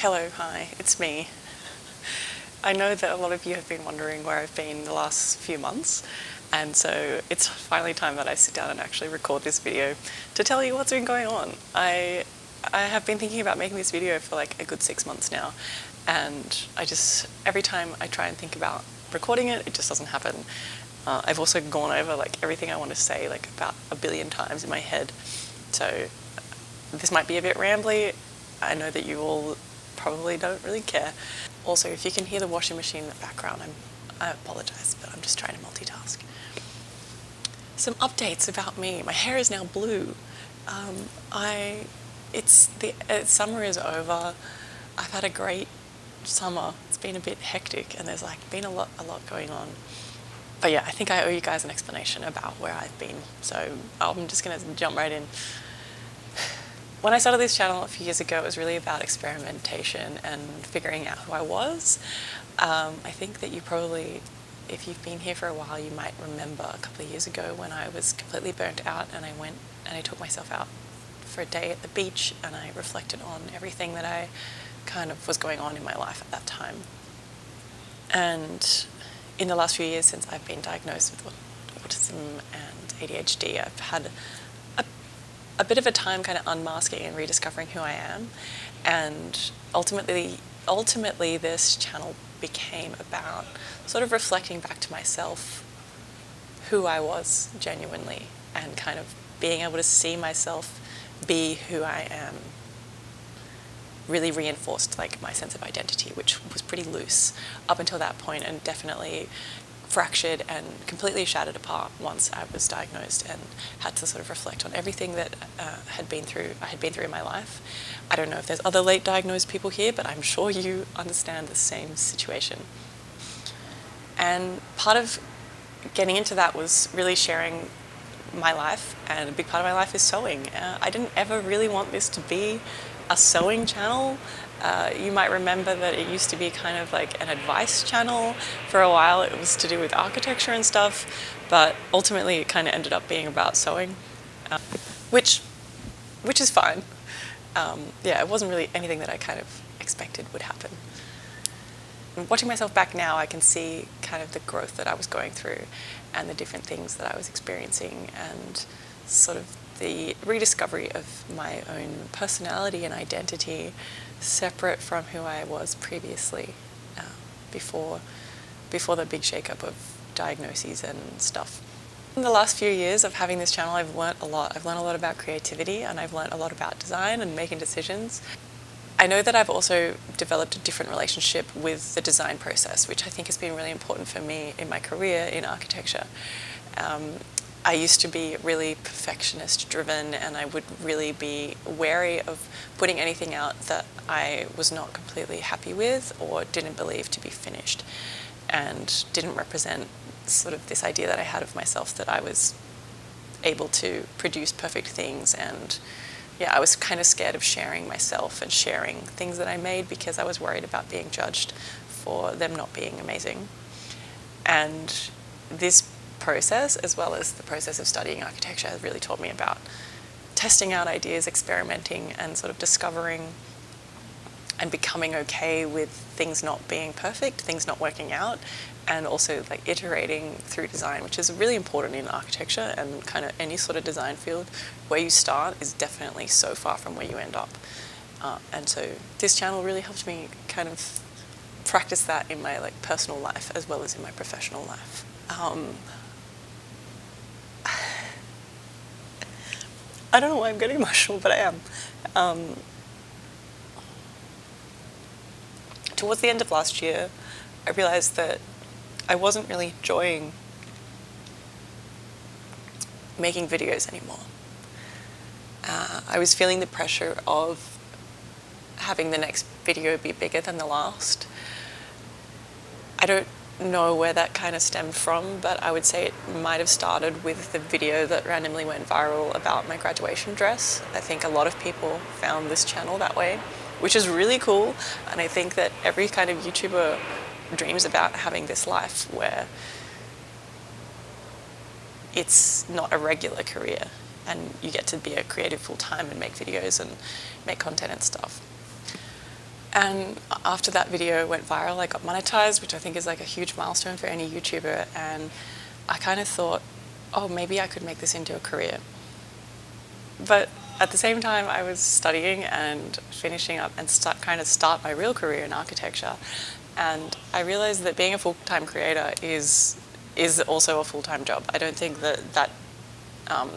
Hello, hi, it's me. I know that a lot of you have been wondering where I've been the last few months, and so it's finally time that I sit down and actually record this video to tell you what's been going on. I have been thinking about making this video for like a good 6 months now, and every time I try and think about recording it, it just doesn't happen. I've also gone over like everything I want to say like about 1 billion times in my head, so this might be a bit rambly. I know that you all probably don't really care. Also, if you can hear the washing machine in the background, I apologize, but I'm just trying to multitask. Some updates about me. My hair is now blue. Summer is over. I've had a great summer. It's been a bit hectic, and there's like been a lot going on. But yeah, I think I owe you guys an explanation about where I've been, so I'm just gonna jump right in. When I started this channel a few years ago, it was really about experimentation and figuring out who I was. I think that you probably, if you've been here for a while, you might remember a couple of years ago when I was completely burnt out and I went and I took myself out for a day at the beach and I reflected on everything that I kind of was going on in my life at that time. And in the last few years since I've been diagnosed with autism and ADHD, I've had a bit of a time kind of unmasking and rediscovering who I am, and ultimately this channel became about sort of reflecting back to myself who I was genuinely and kind of being able to see myself be who I am really reinforced like my sense of identity, which was pretty loose up until that point and definitely fractured and completely shattered apart once I was diagnosed and had to sort of reflect on everything that I had been through in my life. I don't know if there's other late diagnosed people here, but I'm sure you understand the same situation. And part of getting into that was really sharing my life, and a big part of my life is sewing. I didn't ever really want this to be a sewing channel. You might remember that it used to be kind of like an advice channel. For a while it was to do with architecture and stuff, but ultimately it kind of ended up being about sewing, which is fine. Yeah, it wasn't really anything that I kind of expected would happen. Watching myself back now, I can see kind of the growth that I was going through and the different things that I was experiencing and sort of the rediscovery of my own personality and identity separate from who I was previously, before the big shakeup of diagnoses and stuff. In the last few years of having this channel, I've learned a lot. I've learned a lot about creativity, and I've learned a lot about design and making decisions. I know that I've also developed a different relationship with the design process, which I think has been really important for me in my career in architecture. I used to be really perfectionist driven, and I would really be wary of putting anything out that I was not completely happy with or didn't believe to be finished, and didn't represent sort of this idea that I had of myself that I was able to produce perfect things. And yeah, I was kind of scared of sharing myself and sharing things that I made because I was worried about being judged for them not being amazing. And this process, as well as the process of studying architecture, has really taught me about testing out ideas, experimenting, and sort of discovering and becoming okay with things not being perfect, things not working out, and also like iterating through design, which is really important in architecture and kind of any sort of design field. Where you start is definitely so far from where you end up. And so this channel really helped me kind of practice that in my like personal life as well as in my professional life. I don't know why I'm getting emotional, but I am. Towards the end of last year, I realized that I wasn't really enjoying making videos anymore. I was feeling the pressure of having the next video be bigger than the last. I don't know where that kind of stemmed from, but I would say it might have started with the video that randomly went viral about my graduation dress. I think a lot of people found this channel that way, which is really cool, and I think that every kind of YouTuber dreams about having this life where it's not a regular career and you get to be a creative full-time and make videos and make content and stuff. And after that video went viral, I got monetized, which I think is like a huge milestone for any YouTuber. And I kind of thought, oh, maybe I could make this into a career. But at the same time, I was studying and finishing up and start my real career in architecture. And I realized that being a full-time creator is also a full-time job. I don't think that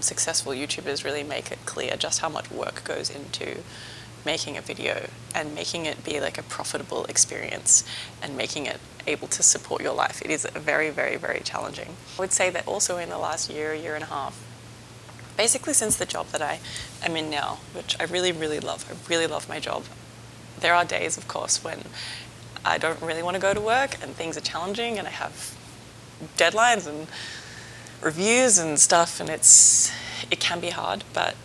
successful YouTubers really make it clear just how much work goes into making a video and making it be like a profitable experience and making it able to support your life. It is very, very, very challenging. I would say that also in the last year and a half, basically since the job that I am in now, which I really, really love. I really love my job. There are days, of course, when I don't really want to go to work and things are challenging and I have deadlines and reviews and stuff, and it can be hard. But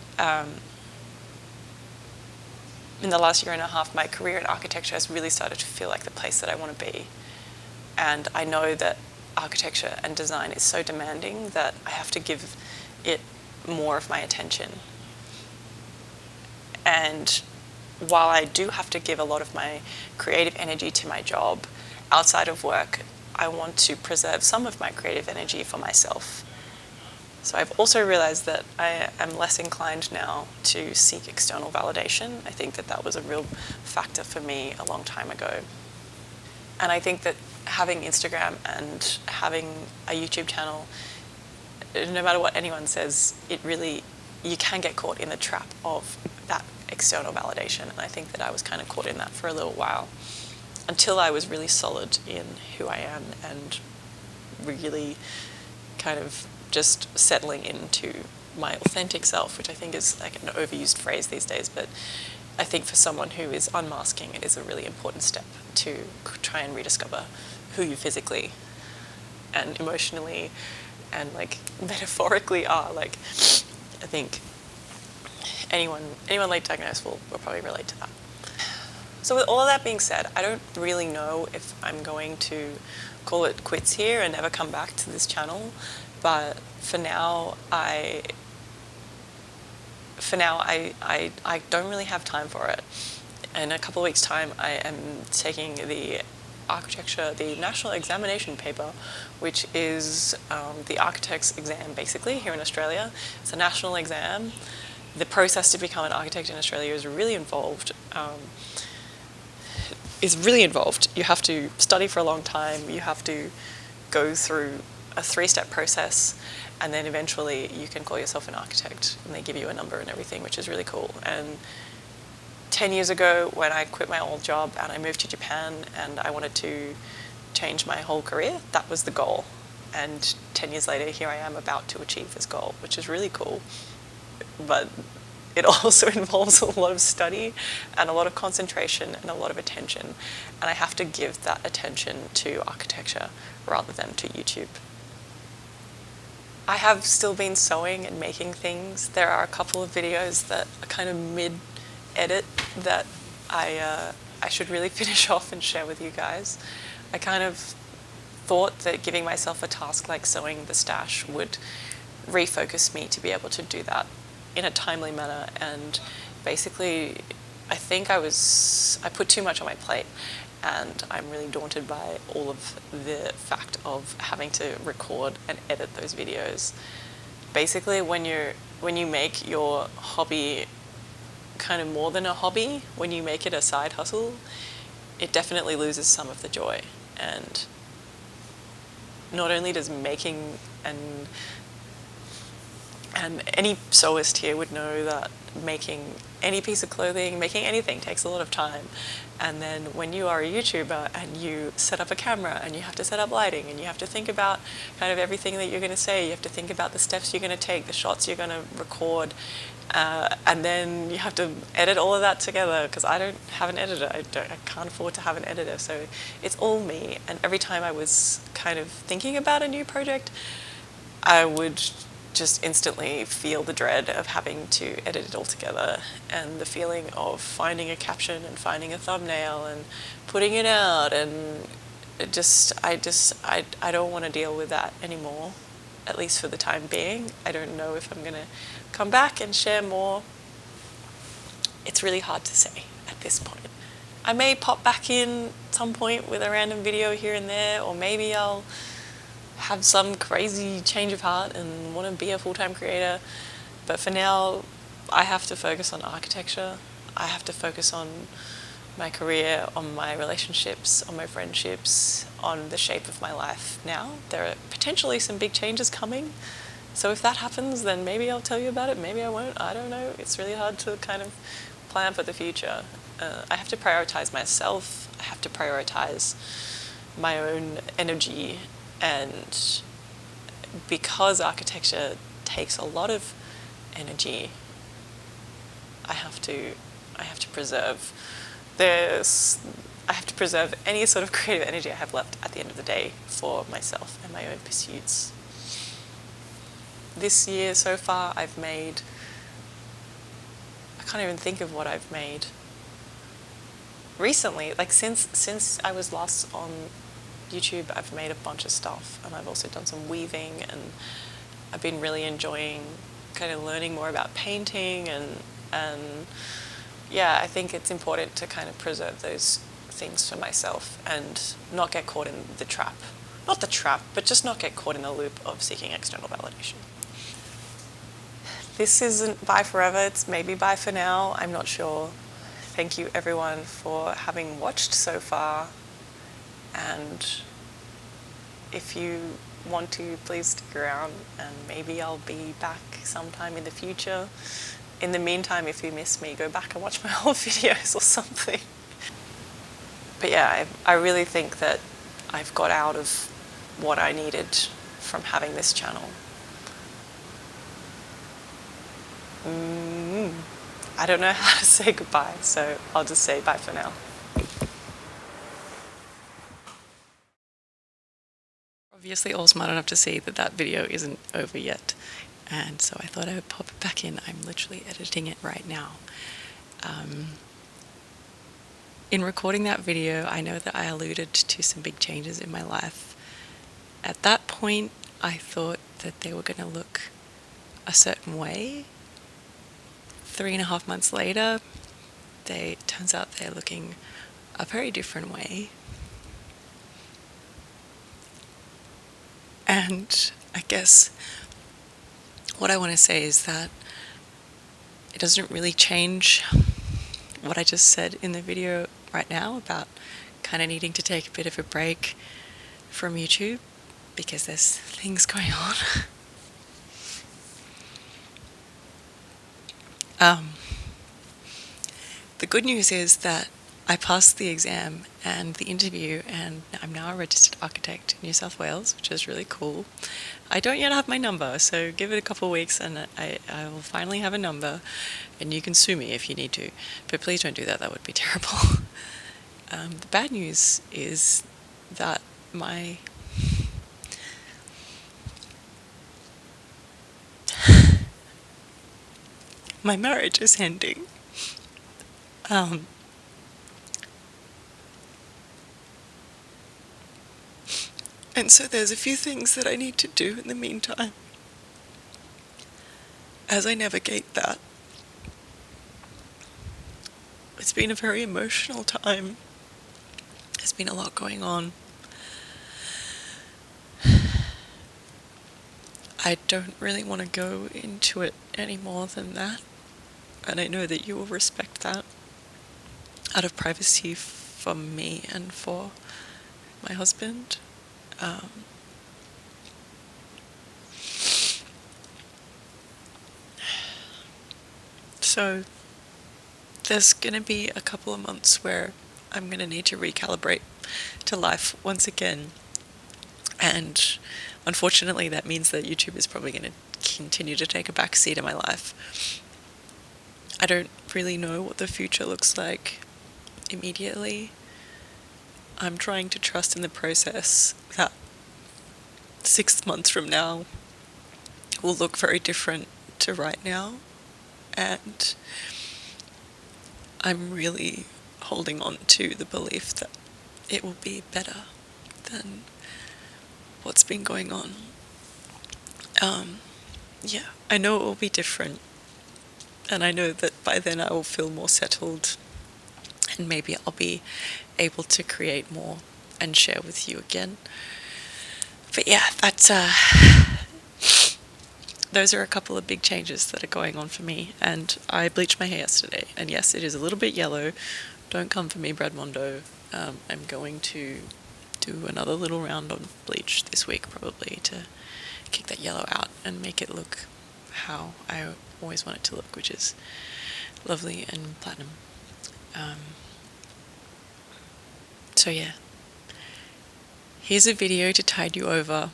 in the last year and a half, my career in architecture has really started to feel like the place that I want to be. And I know that architecture and design is so demanding that I have to give it more of my attention. And while I do have to give a lot of my creative energy to my job outside of work, I want to preserve some of my creative energy for myself. So I've also realized that I am less inclined now to seek external validation. I think that was a real factor for me a long time ago. And I think that having Instagram and having a YouTube channel, no matter what anyone says, you can get caught in the trap of that external validation. And I think that I was kind of caught in that for a little while until I was really solid in who I am and really kind of just settling into my authentic self, which I think is like an overused phrase these days, but I think for someone who is unmasking, it is a really important step to try and rediscover who you physically and emotionally and like metaphorically are. Like, I think anyone late diagnosed will probably relate to that. So with all of that being said, I don't really know if I'm going to call it quits here and never come back to this channel. But for now, I don't really have time for it. In a couple of weeks' time, I am taking the national examination paper, which is the architect's exam, basically, here in Australia. It's a national exam. The process to become an architect in Australia is really involved. You have to study for a long time. You have to go through a 3-step process, and then eventually you can call yourself an architect, and they give you a number and everything, which is really cool. And 10 years ago, when I quit my old job and I moved to Japan and I wanted to change my whole career, that was the goal. And 10 years later, here I am about to achieve this goal, which is really cool. But it also involves a lot of study and a lot of concentration and a lot of attention. And I have to give that attention to architecture rather than to YouTube. I have still been sewing and making things. There are a couple of videos that are kind of mid-edit that I should really finish off and share with you guys. I kind of thought that giving myself a task like sewing the stash would refocus me to be able to do that in a timely manner, and basically I think I put too much on my plate, and I'm really daunted by all of the fact of having to record and edit those videos. Basically, when you make your hobby kind of more than a hobby, when you make it a side hustle, it definitely loses some of the joy. And not only does making and any sewist here would know that making any piece of clothing, making anything takes a lot of time. And then when you are a YouTuber and you set up a camera and you have to set up lighting and you have to think about kind of everything that you're going to say, you have to think about the steps you're going to take, the shots you're going to record, and then you have to edit all of that together, because I don't have an editor. I can't afford to have an editor, so it's all me. And every time I was kind of thinking about a new project, I would just instantly feel the dread of having to edit it all together, and the feeling of finding a caption and finding a thumbnail and putting it out, and I don't want to deal with that anymore, at least for the time being. I don't know if I'm going to come back and share more. It's really hard to say at this point. I may pop back in at some point with a random video here and there, or maybe I'll have some crazy change of heart and want to be a full-time creator. But for now, I have to focus on architecture. I have to focus on my career, on my relationships, on my friendships, on the shape of my life now. There are potentially some big changes coming. So if that happens, then maybe I'll tell you about it, maybe I won't, I don't know. It's really hard to kind of plan for the future. I have to prioritize myself. I have to prioritize my own energy, and because architecture takes a lot of energy, I have to preserve any sort of creative energy I have left at the end of the day for myself and my own pursuits. This year so far I can't even think of what I've made. Recently, like since I was last on YouTube, I've made a bunch of stuff, and I've also done some weaving, and I've been really enjoying kind of learning more about painting, and yeah, I think it's important to kind of preserve those things for myself and not get caught in the trap. Not the trap, but just not get caught in the loop of seeking external validation. This isn't bye forever, it's maybe bye for now, I'm not sure. Thank you everyone for having watched so far, and if you want to, please stick around and maybe I'll be back sometime in the future. In the meantime, if you miss me, go back and watch my old videos or something. But yeah, I really think that I've got out of what I needed from having this channel. I don't know how to say goodbye, so I'll just say bye for now. Obviously all smart enough to see that that video isn't over yet, and so I thought I would pop it back in. I'm literally editing it right now. In recording that video, I know that I alluded to some big changes in my life. At that point, I thought that they were going to look a certain way. 3.5 months later, turns out they're looking a very different way. And I guess what I want to say is that it doesn't really change what I just said in the video right now about kind of needing to take a bit of a break from YouTube because there's things going on. The good news is that I passed the exam and the interview, and I'm now a registered architect in New South Wales, which is really cool. I don't yet have my number, so give it a couple of weeks and I will finally have a number, and you can sue me if you need to, but please don't do that, that would be terrible. The bad news is that my marriage is ending. And so there's a few things that I need to do in the meantime as I navigate that. It's been a very emotional time. There's been a lot going on. I don't really want to go into it any more than that, and I know that you will respect that out of privacy for me and for my husband. So there's going to be a couple of months where I'm going to need to recalibrate to life once again, and unfortunately that means that YouTube is probably going to continue to take a back seat in my life. I don't really know what the future looks like immediately. I'm trying to trust in the process that 6 months from now will look very different to right now, and I'm really holding on to the belief that it will be better than what's been going on. Yeah, I know it will be different, and I know that by then I will feel more settled and maybe I'll be able to create more and share with you again. But yeah, that's those are a couple of big changes that are going on for me. And I bleached my hair yesterday, and yes, it is a little bit yellow. Don't come for me, Bradmondo. I'm going to do another little round on bleach this week, probably, to kick that yellow out and make it look how I always want it to look, which is lovely and platinum. So yeah, here's a video to tide you over.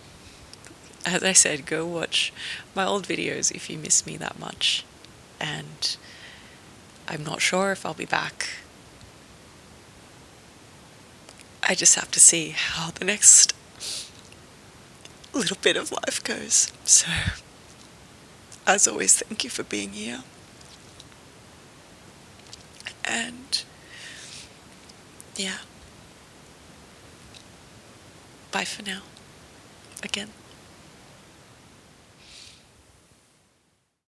As I said, go watch my old videos if you miss me that much. And I'm not sure if I'll be back. I just have to see how the next little bit of life goes. So, as always, thank you for being here. And yeah, bye for now. Again.